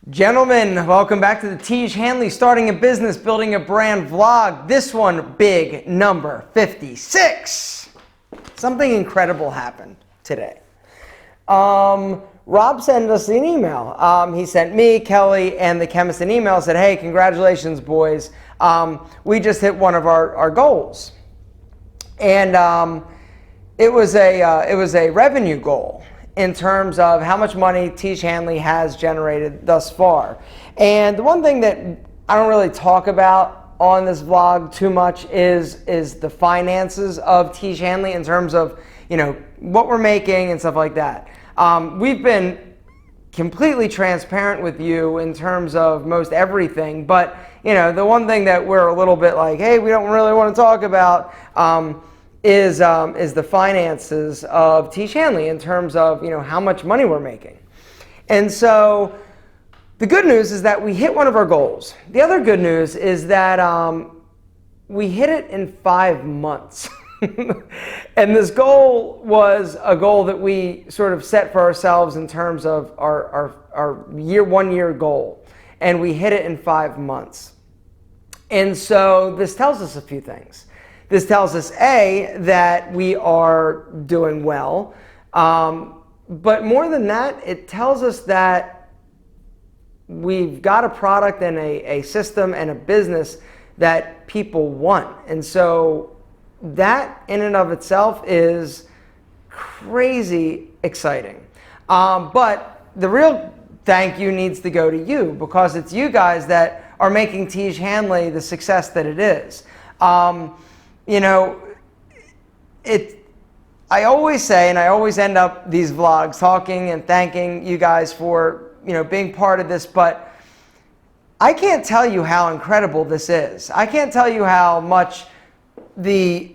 Gentlemen, welcome back to the Tiege Hanley Starting a Business, Building a Brand vlog. This one, big number 56. Something incredible happened today. Rob sent us an email. He sent me, Kelly, and the chemist an email, said, hey, congratulations, boys. We just hit one of our goals. And it was a revenue goal in terms of how much money Tiege Hanley has generated thus far. And the one thing that I don't really talk about on this vlog too much is the finances of Tiege Hanley in terms of, what we're making and stuff like that. We've been completely transparent with you in terms of most everything, but the one thing that we're a little bit like, hey, we don't really want to talk about is the finances of Tiege Hanley in terms of how much money we're making. And so the good news is that we hit one of our goals. The other good news is that we hit it in 5 months. And this goal was a goal that we sort of set for ourselves in terms of our 1 year goal. And we hit it in 5 months. And so this tells us a few things. This tells us, A, that we are doing well, but more than that, it tells us that we've got a product and a system and a business that people want. And so that in and of itself is crazy exciting. But the real thank you needs to go to you, because it's you guys that are making Tiege Hanley the success that it is. I always say, and I always end up these vlogs talking and thanking you guys for, being part of this, but I can't tell you how incredible this is. I can't tell you how much the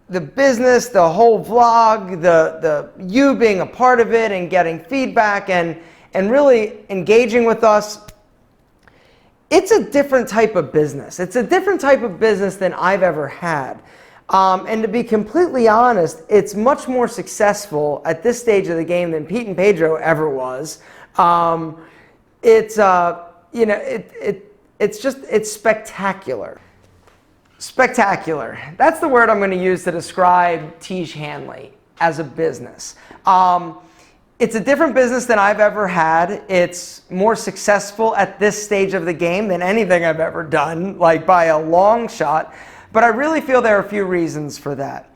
business, the whole vlog, the you being a part of it and getting feedback and really engaging with us. It's a different type of business. It's a different type of business than I've ever had. And to be completely honest, it's much more successful at this stage of the game than Pete and Pedro ever was. It's spectacular. Spectacular. That's the word I'm going to use to describe Tiege Hanley as a business. It's a different business than I've ever had. It's more successful at this stage of the game than anything I've ever done, like by a long shot. But I really feel there are a few reasons for that.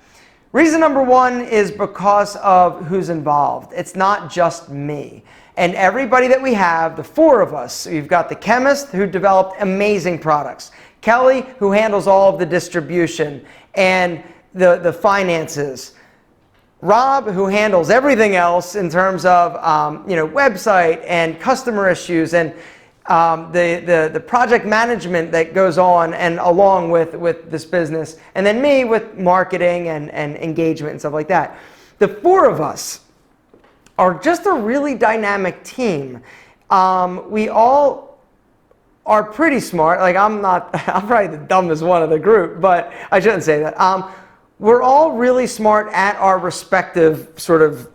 Reason number one is because of who's involved. It's not just me. And everybody that we have, the 4 of us, you've got the chemist who developed amazing products, Kelly who handles all of the distribution and the finances, Rob, who handles everything else in terms of website and customer issues and the project management that goes on and along with this business, and then me with marketing and engagement and stuff like that. The 4 of us are just a really dynamic team. We all are pretty smart. Like I'm probably the dumbest one of the group, but I shouldn't say that. We're all really smart at our respective sort of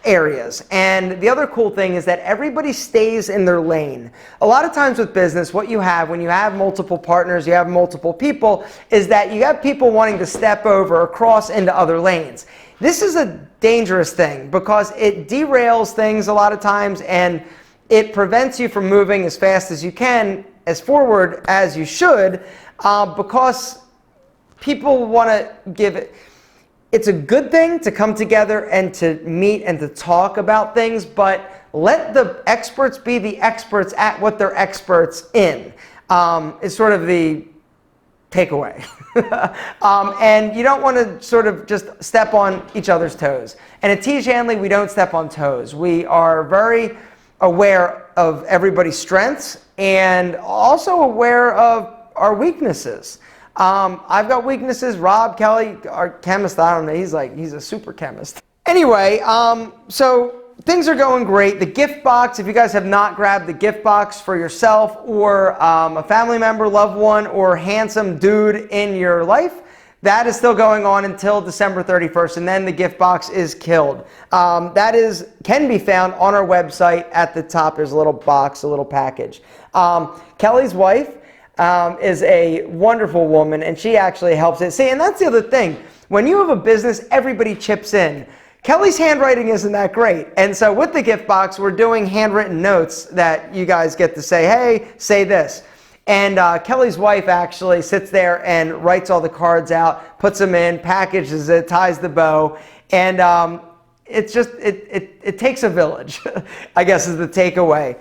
areas. And the other cool thing is that everybody stays in their lane. A lot of times with business, what you have when you have multiple partners, you have multiple people, is that you have people wanting to step over or cross into other lanes. This is a dangerous thing because it derails things a lot of times and it prevents you from moving as fast as you can, as forward as you should, because people want to give it. It's a good thing to come together and to meet and to talk about things, but let the experts be the experts at what they're experts in, is sort of the takeaway. And you don't want to sort of just step on each other's toes. And at Tiege Hanley, we don't step on toes. We are very aware of everybody's strengths and also aware of our weaknesses. I've got weaknesses. Rob, Kelly, our chemist, I don't know, he's a super chemist. Anyway, so things are going great. The gift box, if you guys have not grabbed the gift box for yourself or a family member, loved one, or handsome dude in your life, That is still going on until December 31st, and then the gift box is killed. Can be found on our website. At the top, there's a little box, a little package. Kelly's wife is a wonderful woman, and she actually helps it. See, and that's the other thing. When you have a business, everybody chips in. Kelly's handwriting isn't that great, and so with the gift box, we're doing handwritten notes that you guys get to say, hey, say this. And Kelly's wife actually sits there and writes all the cards out, puts them in, packages it, ties the bow, and it takes a village, I guess is the takeaway.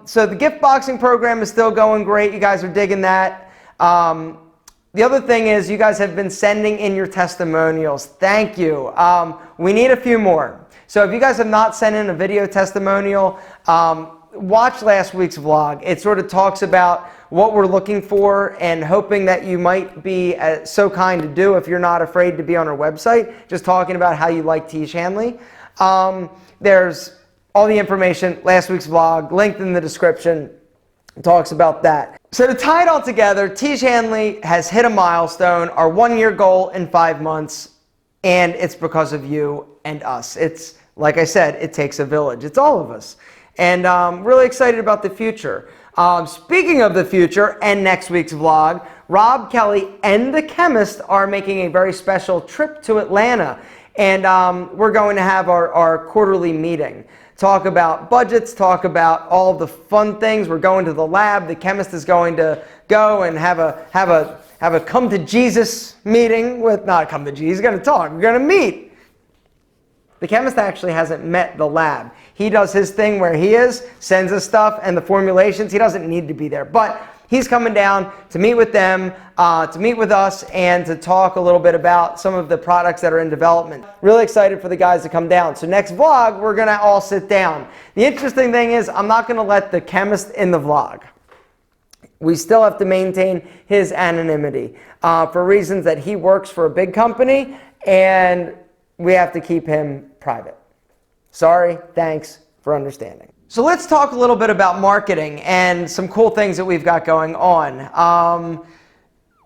So the gift boxing program is still going great. You guys are digging that. The other thing is you guys have been sending in your testimonials. Thank you. We need a few more. So if you guys have not sent in a video testimonial, watch last week's vlog. It sort of talks about what we're looking for and hoping that you might be so kind to do if you're not afraid to be on our website, just talking about how you like Tiege Hanley. There's all the information, last week's vlog, linked in the description, talks about that. So to tie it all together, Tiege Hanley has hit a milestone, our 1-year goal in 5 months, and it's because of you and us. It's, like I said, it takes a village. It's all of us. And really excited about the future. Speaking of the future and next week's vlog, Rob, Kelly, and the chemist are making a very special trip to Atlanta. And we're going to have our quarterly meeting. Talk about budgets, talk about all the fun things. We're going to the lab. The chemist is going to go and have a come to Jesus meeting with, not come to Jesus, he's going to talk. We're going to meet. The chemist actually hasn't met the lab. He does his thing where he is, sends us stuff and the formulations. He doesn't need to be there, but he's coming down to meet with them, to meet with us, and to talk a little bit about some of the products that are in development. Really excited for the guys to come down. So next vlog, we're gonna all sit down. The interesting thing is I'm not gonna let the chemist in the vlog. We still have to maintain his anonymity for reasons that he works for a big company and we have to keep him private. Sorry, thanks for understanding. So let's talk a little bit about marketing and some cool things that we've got going on.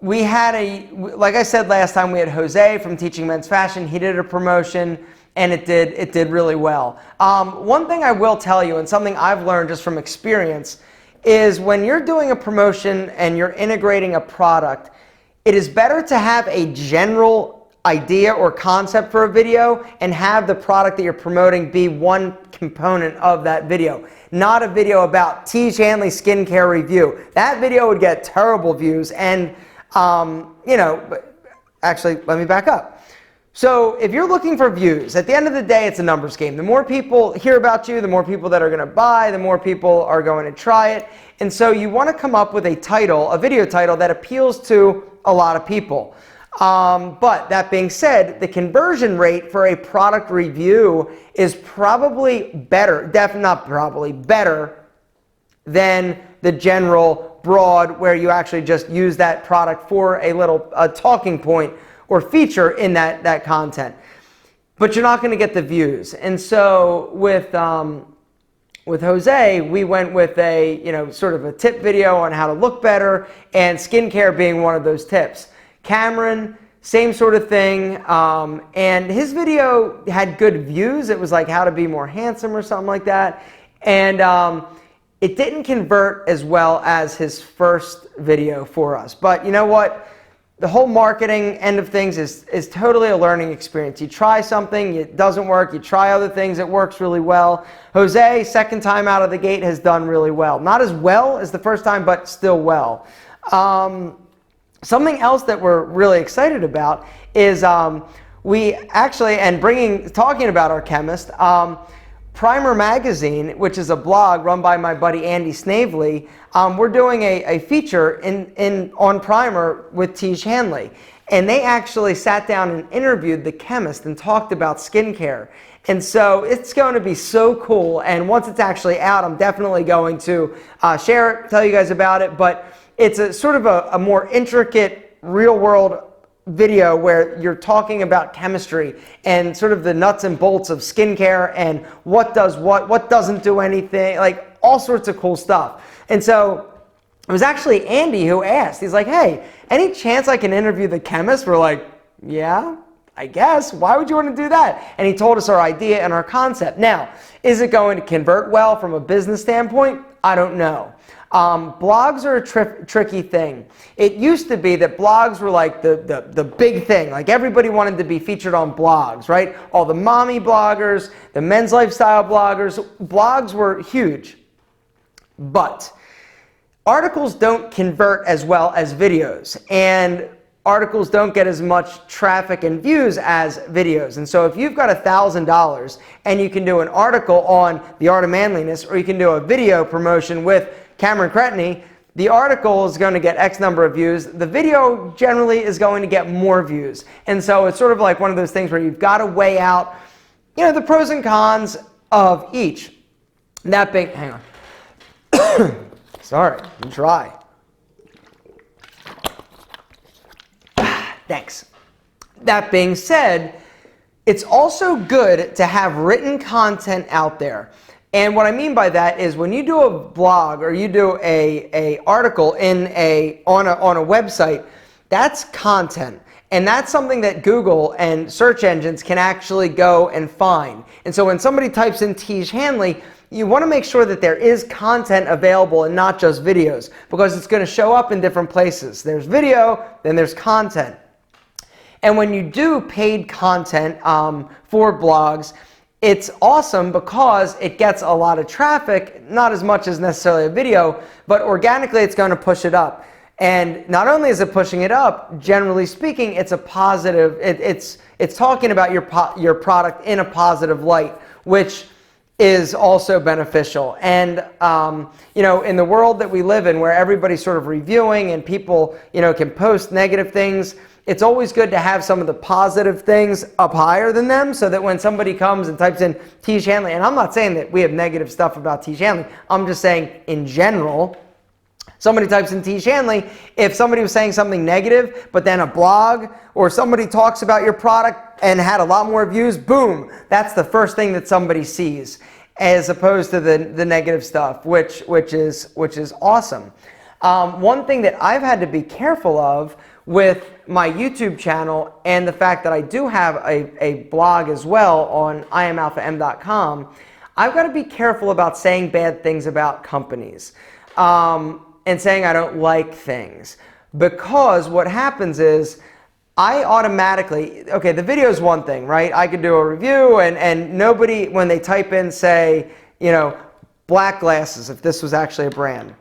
We had like I said last time, we had Jose from Teaching Men's Fashion. He did a promotion and it did really well. One thing I will tell you, and something I've learned just from experience, is when you're doing a promotion and you're integrating a product, it is better to have a general idea or concept for a video and have the product that you're promoting be one component of that video. Not a video about Tiege Hanley skincare review. That video would get terrible views and, actually, let me back up. So if you're looking for views, at the end of the day, it's a numbers game. The more people hear about you, the more people that are going to buy, the more people are going to try it. And so you want to come up with a title, a video title that appeals to a lot of people. But that being said, the conversion rate for a product review is probably better, better than the general broad where you actually just use that product for a talking point or feature in that content. But you're not going to get the views. And so with Jose, we went with sort of a tip video on how to look better and skincare being one of those tips. Cameron, same sort of thing, and his video had good views. It was like how to be more handsome or something like that, and it didn't convert as well as his first video for us. But you know what? The whole marketing end of things is totally a learning experience. You try something, it doesn't work. You try other things, it works really well. Jose, second time out of the gate, has done really well. Not as well as the first time, but still well. Something else that we're really excited about is we actually, talking about our chemist, Primer Magazine, which is a blog run by my buddy Andy Snavely, we're doing a feature on Primer with Tiege Hanley. And they actually sat down and interviewed the chemist and talked about skincare. And so it's going to be so cool. And once it's actually out, I'm definitely going to share it, tell you guys about it. But it's a sort of a more intricate real-world video where you're talking about chemistry and sort of the nuts and bolts of skincare and what does what doesn't do anything, like all sorts of cool stuff. And so It was actually Andy who asked. He's like, hey, any chance I can interview the chemist? We're like, yeah, I guess. Why would you want to do that? And he told us our idea and our concept. Now, is it going to convert well from a business standpoint? I don't know. Blogs are a tricky thing. It used to be that blogs were like the big thing. Like everybody wanted to be featured on blogs, right? All the mommy bloggers, the men's lifestyle bloggers, blogs were huge. But articles don't convert as well as videos, and articles don't get as much traffic and views as videos. And so if you've got $1,000 and you can do an article on the art of manliness, or you can do a video promotion with Cameron Cretney, the article is going to get X number of views. The video generally is going to get more views. And so it's sort of like one of those things where you've got to weigh out, the pros and cons of each. That being, hang on. Sorry, I'm dry. Thanks. That being said, it's also good to have written content out there. And what I mean by that is when you do a blog or you do a article on a website, that's content. And that's something that Google and search engines can actually go and find. And so when somebody types in Tiege Hanley, you want to make sure that there is content available and not just videos, because it's going to show up in different places. There's video, then there's content. And when you do paid content for blogs, it's awesome because it gets a lot of traffic, not as much as necessarily a video, but organically it's going to push it up. And not only is it pushing it up, generally speaking, it's a positive, it's talking about your product in a positive light, which is also beneficial. And in the world that we live in, where everybody's sort of reviewing and people can post negative things, it's always good to have some of the positive things up higher than them, so that when somebody comes and types in Tiege Hanley, and I'm not saying that we have negative stuff about Tiege Hanley, I'm just saying in general, somebody types in Tiege Hanley, if somebody was saying something negative, but then a blog or somebody talks about your product and had a lot more views, boom, that's the first thing that somebody sees, as opposed to the negative stuff, which is awesome. One thing that I've had to be careful of with my YouTube channel, and the fact that I do have a blog as well on iamalpham.com, I've got to be careful about saying bad things about companies and saying I don't like things, because what happens is I automatically, okay, the video is one thing, right? I could do a review and nobody, when they type in, say, black glasses, if this was actually a brand,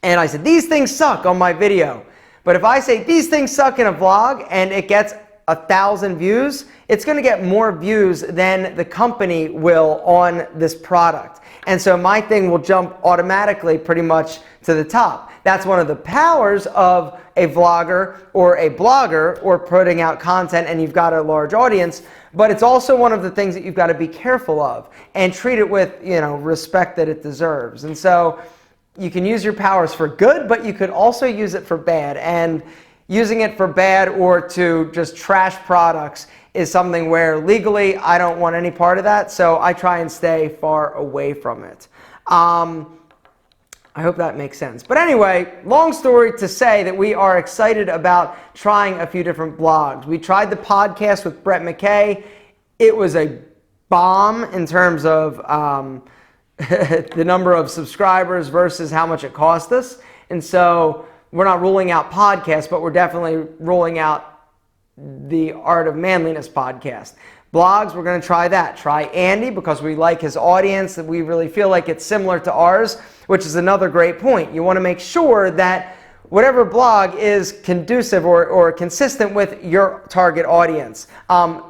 and I said, these things suck on my video. But if I say these things suck in a vlog and it gets 1,000 views, it's going to get more views than the company will on this product. And so my thing will jump automatically pretty much to the top. That's one of the powers of a vlogger or a blogger or putting out content and you've got a large audience. But it's also one of the things that you've got to be careful of and treat it with, respect that it deserves. And so you can use your powers for good, but you could also use it for bad. And using it for bad or to just trash products is something where legally I don't want any part of that, so I try and stay far away from it. I hope that makes sense. But anyway, long story to say that we are excited about trying a few different blogs. We tried the podcast with Brett McKay. It was a bomb in terms of the number of subscribers versus how much it cost us. And so we're not ruling out podcasts, but we're definitely ruling out the Art of Manliness podcast. Blogs, we're going to try that. Try Andy, because we like his audience, that we really feel like it's similar to ours, which is another great point. You want to make sure that whatever blog is conducive or consistent with your target audience. Like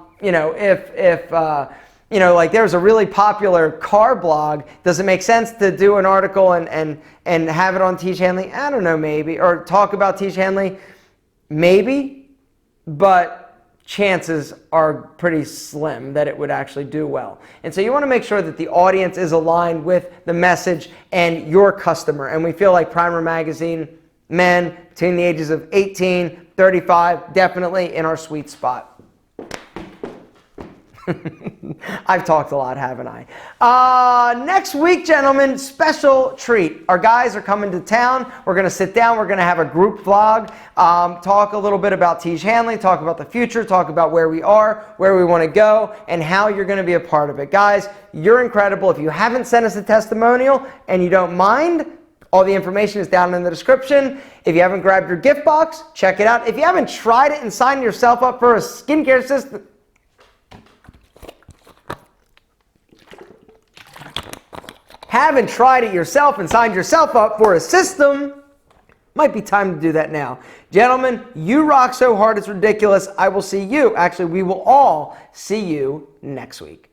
there's a really popular car blog. Does it make sense to do an article and have it on Tiege Hanley? I don't know, maybe. Or talk about Tiege Hanley? Maybe. But chances are pretty slim that it would actually do well. And so you want to make sure that the audience is aligned with the message and your customer. And we feel like Primer Magazine, men between the ages of 18, 35, definitely in our sweet spot. I've talked a lot, haven't I? Next week, gentlemen, special treat. Our guys are coming to town. We're going to sit down. We're going to have a group vlog, talk a little bit about Tiege Hanley, talk about the future, talk about where we are, where we want to go, and how you're going to be a part of it. Guys, you're incredible. If you haven't sent us a testimonial and you don't mind, all the information is down in the description. If you haven't grabbed your gift box, check it out. If you haven't tried it and signed yourself up for a skincare system, haven't tried it yourself and signed yourself up for a system, might be time to do that now. Gentlemen, you rock so hard it's ridiculous. I will see you. Actually, we will all see you next week.